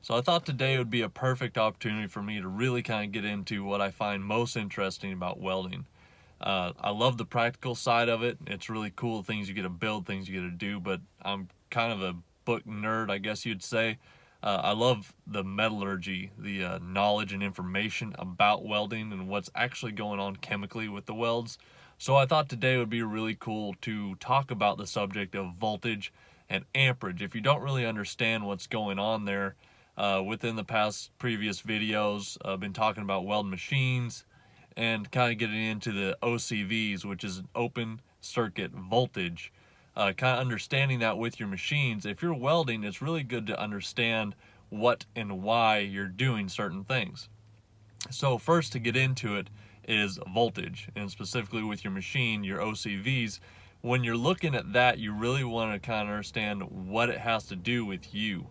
So I thought today would be a perfect opportunity for me to really kind of get into what I find most interesting about welding. I love the practical side of it. It's really cool, things you get to build, things you get to do, but I'm kind of a book nerd, I guess you'd say. I love the metallurgy, the knowledge and information about welding and what's actually going on chemically with the welds. So I thought today would be really cool to talk about the subject of voltage and amperage. If you don't really understand what's going on there, within the past previous videos, I've been talking about weld machines and kind of getting into the OCVs, which is an open circuit voltage. Kind of understanding that with your machines. If you're welding, it's really good to understand what and why you're doing certain things. So first, to get into it, is voltage, and specifically with your machine, your OCVs. When you're looking at that, you really want to kind of understand what it has to do with you.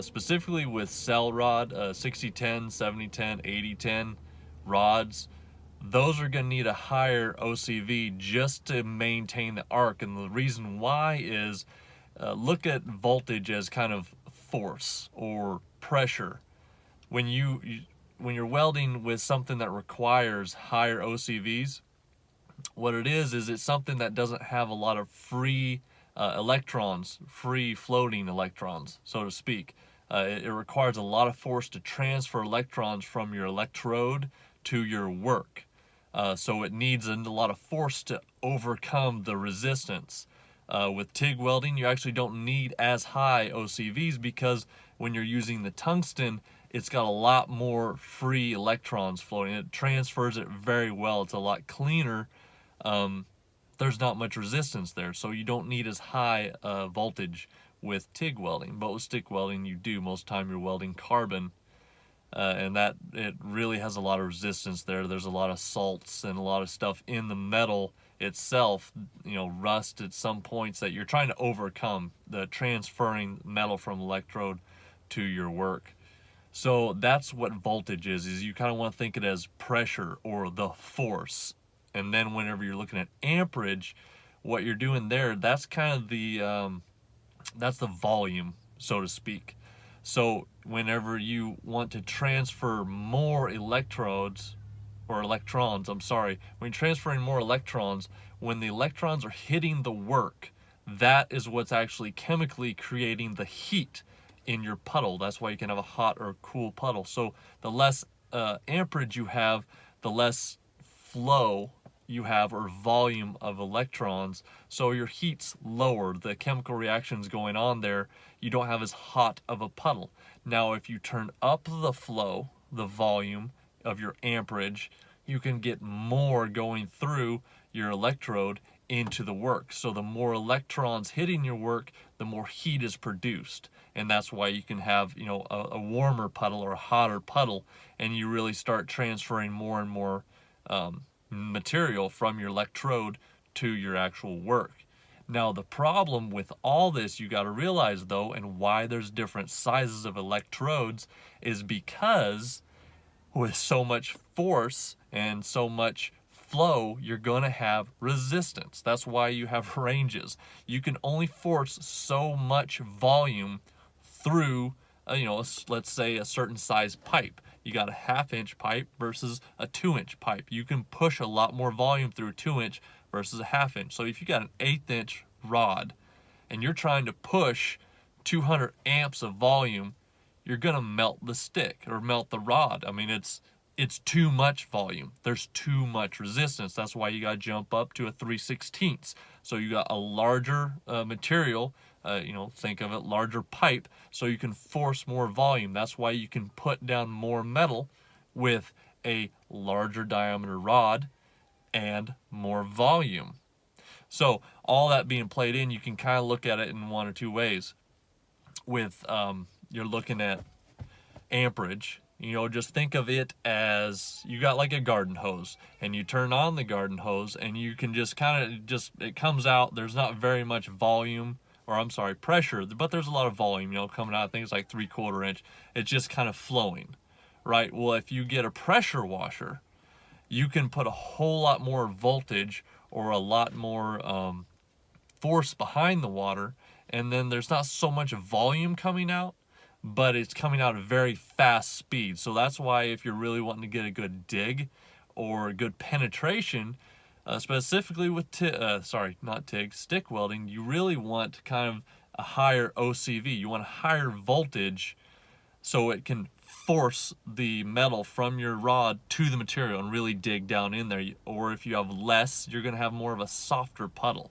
Specifically with cell rod, 6010, 7010, 8010 rods, those are going to need a higher OCV just to maintain the arc. And the reason why is, look at voltage as kind of force or pressure. When you're welding with something that requires higher OCVs, what it is it's something that doesn't have a lot of free electrons, free floating electrons, so to speak. It requires a lot of force to transfer electrons from your electrode to your work. So it needs a lot of force to overcome the resistance. With TIG welding, you actually don't need as high OCVs because when you're using the tungsten, it's got a lot more free electrons floating. It transfers it very well. It's a lot cleaner. There's not much resistance there, so you don't need as high voltage with TIG welding. But with stick welding, you do. Most of the time you're welding carbon, and that it really has a lot of resistance there. There's a lot of salts and a lot of stuff in the metal itself, rust at some points that you're trying to overcome, the transferring metal from electrode to your work. So that's what voltage is you kind of want to think it as pressure or the force. And then whenever you're looking at amperage, what you're doing there, that's kind of that's the volume, so to speak. So whenever you want to transfer more electrons, when you're transferring more electrons, when the electrons are hitting the work, that is what's actually chemically creating the heat in your puddle. That's why you can have a hot or cool puddle. So the less amperage you have, the less flow you have, or volume of electrons, so your heat's lower, the chemical reactions going on there, you don't have as hot of a puddle. Now if you turn up the flow, the volume of your amperage, you can get more going through your electrode into the work. So the more electrons hitting your work, the more heat is produced, and that's why you can have a warmer puddle or a hotter puddle, and you really start transferring more and more material from your electrode to your actual work. Now the problem with all this, you got to realize though, and why there's different sizes of electrodes, is because with so much force and so much flow, you're going to have resistance. That's why you have ranges. You can only force so much volume through let's say a certain size pipe. You got a 1/2-inch pipe versus a 2-inch pipe. You can push a lot more volume through a 2-inch versus a 1/2-inch. So if you got an 1/8-inch rod and you're trying to push 200 amps of volume, you're gonna melt the stick or melt the rod. I mean, it's too much volume. There's too much resistance. That's why you got to jump up to a 3/16. So you got a larger material, think of it, larger pipe, so you can force more volume. That's why you can put down more metal with a larger diameter rod and more volume. So all that being played in, you can kind of look at it in one or two ways. With you're looking at amperage, just think of it as you got like a garden hose, and you turn on the garden hose and you can just it comes out. There's not very much volume, or I'm sorry, pressure, but there's a lot of volume, coming out. I think it's like 3/4 inch. It's just kind of flowing, right? Well, if you get a pressure washer, you can put a whole lot more voltage or a lot more force behind the water, and then there's not so much volume coming out, but it's coming out at a very fast speed. So that's why if you're really wanting to get a good dig or a good penetration, specifically with stick welding, you really want kind of a higher OCV. You want a higher voltage so it can force the metal from your rod to the material and really dig down in there. Or if you have less, you're going to have more of a softer puddle.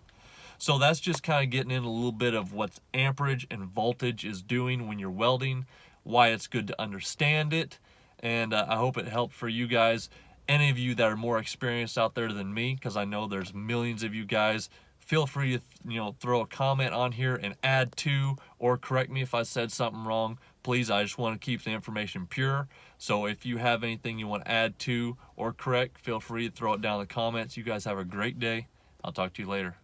So that's just kind of getting in a little bit of what amperage and voltage is doing when you're welding, why it's good to understand it, and I hope it helped for you guys. Any of you that are more experienced out there than me, because I know there's millions of you guys, feel free to throw a comment on here and add to or correct me if I said something wrong. Please, I just want to keep the information pure. So if you have anything you want to add to or correct, feel free to throw it down in the comments. You guys have a great day. I'll talk to you later.